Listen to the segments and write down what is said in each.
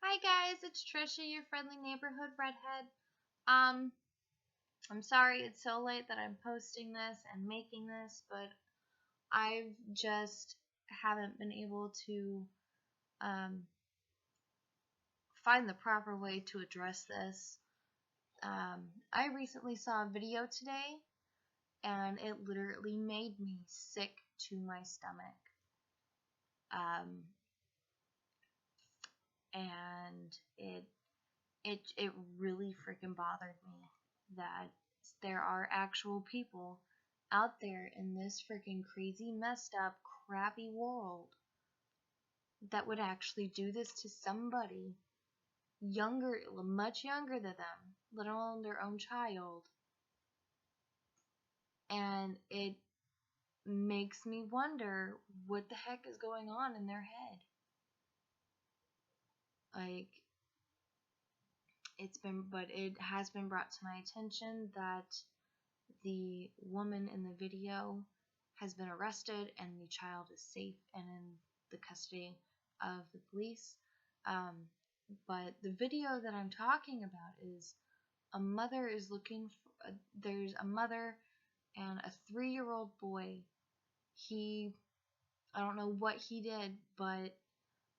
Hi guys, it's Trisha, your friendly neighborhood redhead. I'm sorry it's so late that I'm posting this and making this, but I've just haven't been able to find the proper way to address this. I recently saw a video today, and it literally made me sick to my stomach. And it really freaking bothered me that there are actual people out there in this freaking crazy, messed up, crappy world that would actually do this to somebody younger, much younger than them, let alone their own child. And it makes me wonder what the heck is going on in their head. Like, it has been brought to my attention that the woman in the video has been arrested and the child is safe and in the custody of the police. But the video that I'm talking about is a mother is looking for, there's a mother and a 3-year-old boy. I don't know what he did, but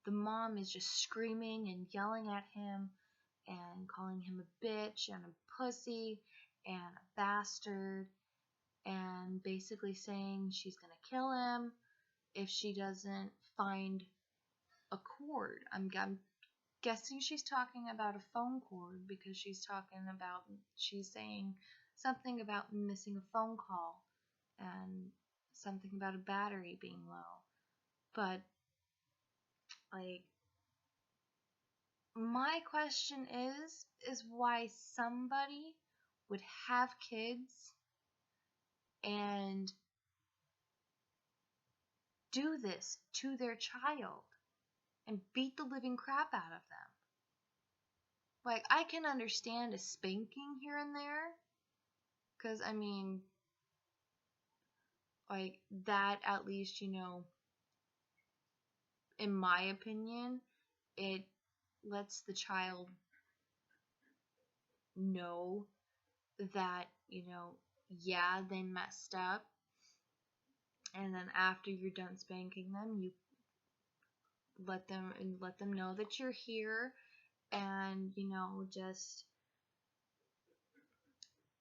the mom is just screaming and yelling at him and calling him a bitch and a pussy and a bastard, and basically saying she's going to kill him if she doesn't find a cord. I'm guessing she's talking about a phone cord because she's saying something about missing a phone call and something about a battery being low. But, like, my question is why somebody would have kids and do this to their child and beat the living crap out of them. Like, I can understand a spanking here and there, because, I mean, like, that at least, in my opinion, it lets the child know that, yeah, they messed up, and then after you're done spanking them, you let them know that you're here, and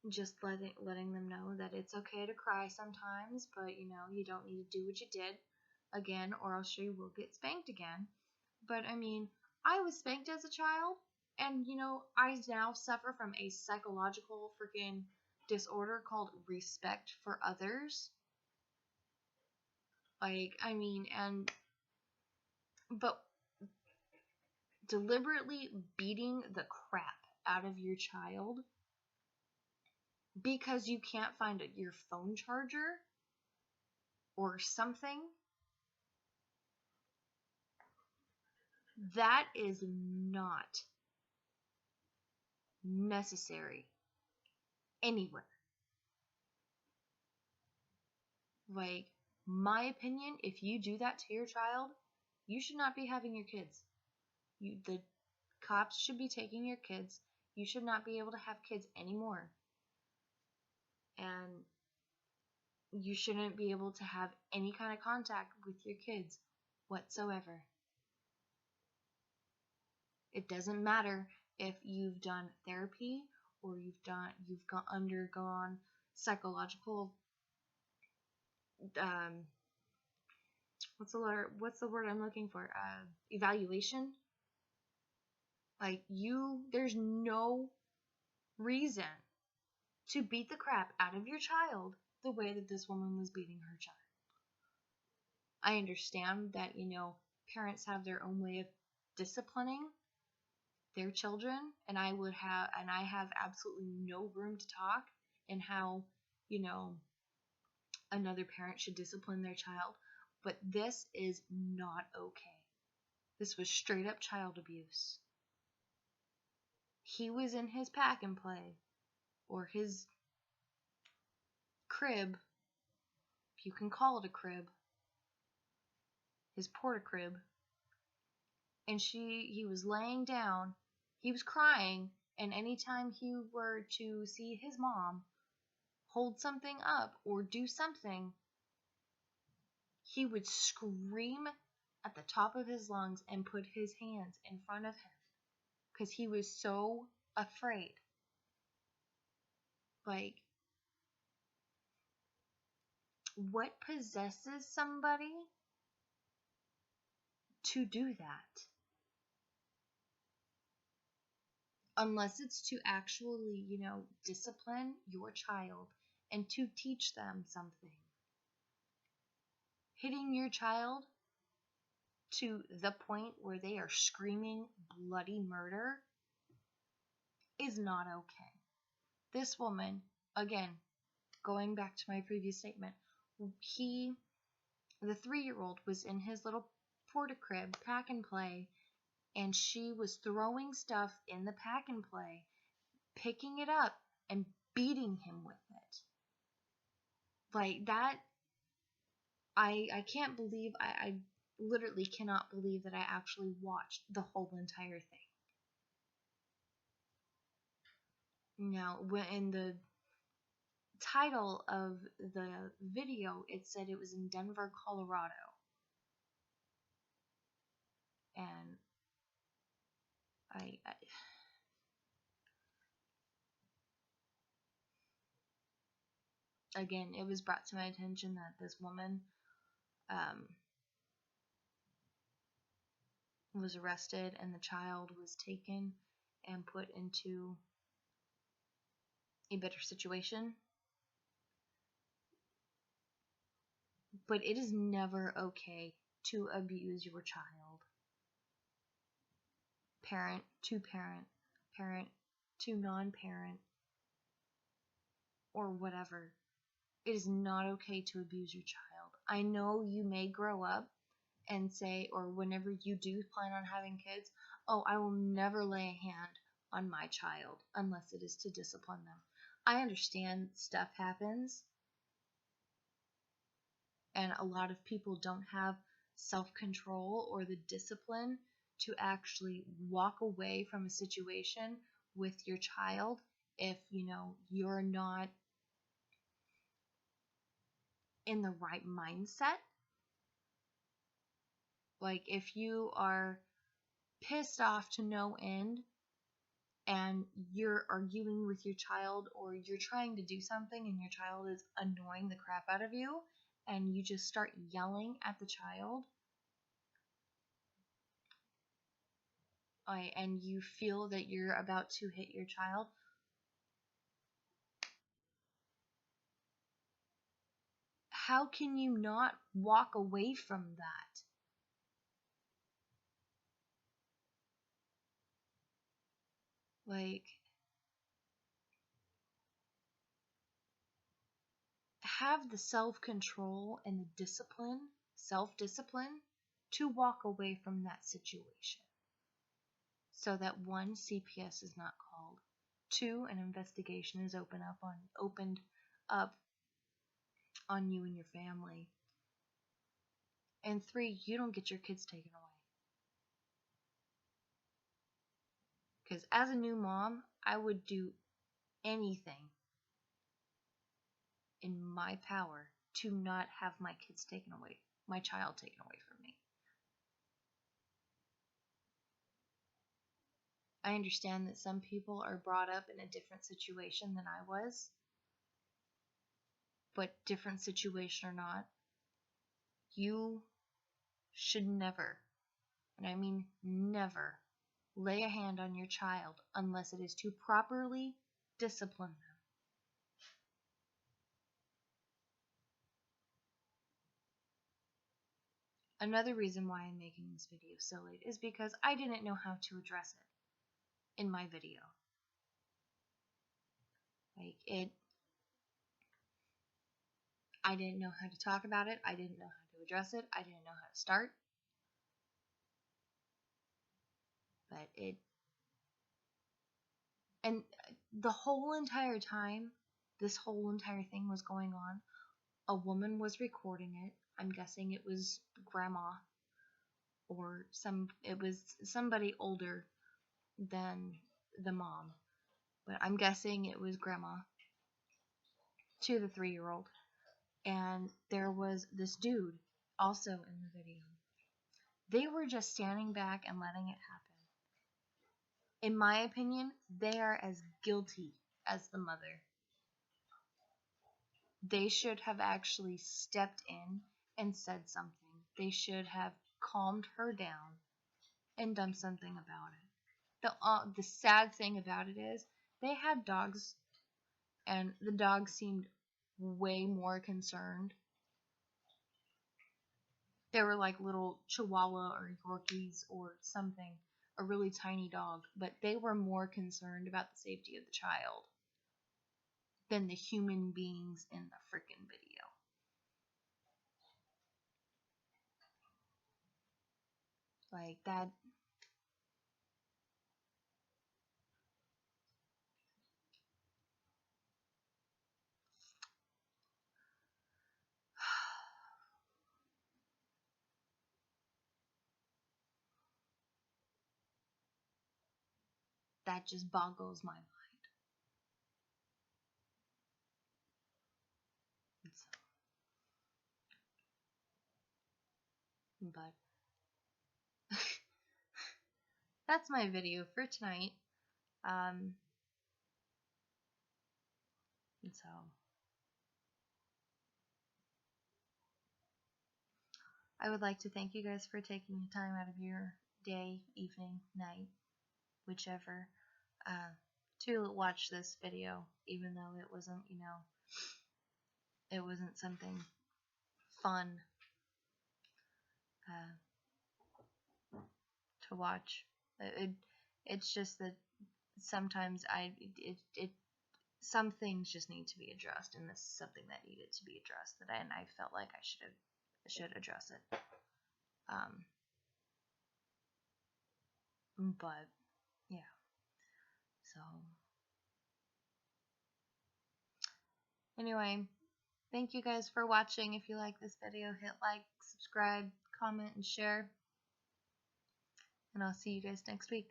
just letting them know that it's okay to cry sometimes, but you don't need to do what you did again, or else you will get spanked again. But I mean, I was spanked as a child, and I now suffer from a psychological freaking disorder called respect for others. Like, I mean, but deliberately beating the crap out of your child because you can't find your phone charger or something, that is not necessary anywhere. Like, my opinion, if you do that to your child, you should not be having your kids. The cops should be taking your kids. You should not be able to have kids anymore. And you shouldn't be able to have any kind of contact with your kids whatsoever. It doesn't matter if you've done therapy or you've undergone psychological what's the word I'm looking for? Evaluation. Like, there's no reason to beat the crap out of your child the way that this woman was beating her child. I understand that, parents have their own way of disciplining their children, and I have absolutely no room to talk in how, another parent should discipline their child, but this is not okay. This was straight up child abuse. He was in his pack and play, or his crib, if you can call it a crib, his porta crib, and he was laying down, he was crying, and anytime he were to see his mom hold something up or do something, he would scream at the top of his lungs and put his hands in front of him because he was so afraid. Like, what possesses somebody to do that? Unless it's to actually, discipline your child and to teach them something. Hitting your child to the point where they are screaming bloody murder is not okay. This woman, again, going back to my previous statement, the 3-year-old was in his little porta-crib pack and play, and she was throwing stuff in the pack and play, picking it up and beating him with it. Like that, I can't believe, I literally cannot believe that I actually watched the whole entire thing. Now, in the title of the video, it said it was in Denver, Colorado. And again, it was brought to my attention that this woman was arrested and the child was taken and put into a better situation. But it is never okay to abuse your child. Parent to parent, parent to non-parent, or whatever. It is not okay to abuse your child. I know you may grow up and say, or whenever you do plan on having kids, oh, I will never lay a hand on my child unless it is to discipline them. I understand stuff happens, and a lot of people don't have self-control or the discipline to actually walk away from a situation with your child if, you're not in the right mindset. Like, if you are pissed off to no end and you're arguing with your child, or you're trying to do something and your child is annoying the crap out of you, and you just start yelling at the child, and you feel that you're about to hit your child, how can you not walk away from that? Like, have the self-control and the discipline, self-discipline, to walk away from that situation. So that 1, CPS is not called. 2, an investigation is opened up on you and your family. And 3, you don't get your kids taken away. Because as a new mom, I would do anything in my power to not have my kids taken away, my child taken away from me. I understand that some people are brought up in a different situation than I was, but different situation or not, you should never, and I mean never, lay a hand on your child unless it is to properly discipline them. Another reason why I'm making this video so late is because I didn't know how to address it in my video. I didn't know how to talk about it. I didn't know how to address it. I didn't know how to start. And the whole entire time this whole entire thing was going on, a woman was recording it. I'm guessing it was grandma. or it was somebody older than the mom, but I'm guessing it was grandma to the 3-year-old. And there was this dude also in the video. They were just standing back and letting it happen. In my opinion, they are as guilty as the mother. They should have actually stepped in and said something. They should have calmed her down and done something about it. The sad thing about it is they had dogs, and the dogs seemed way more concerned. They were like little Chihuahua or Yorkies or something, a really tiny dog, but they were more concerned about the safety of the child than the human beings in the freaking video. Like that. That just boggles my mind. But that's my video for tonight. So I would like to thank you guys for taking the time out of your day, evening, night, whichever, to watch this video, even though it wasn't, it wasn't something fun to watch. It's just that sometimes some things just need to be addressed, and this is something that needed to be addressed. And I felt like I should address it. But yeah, so anyway, thank you guys for watching. If you like this video, hit like, subscribe, comment, and share. And I'll see you guys next week.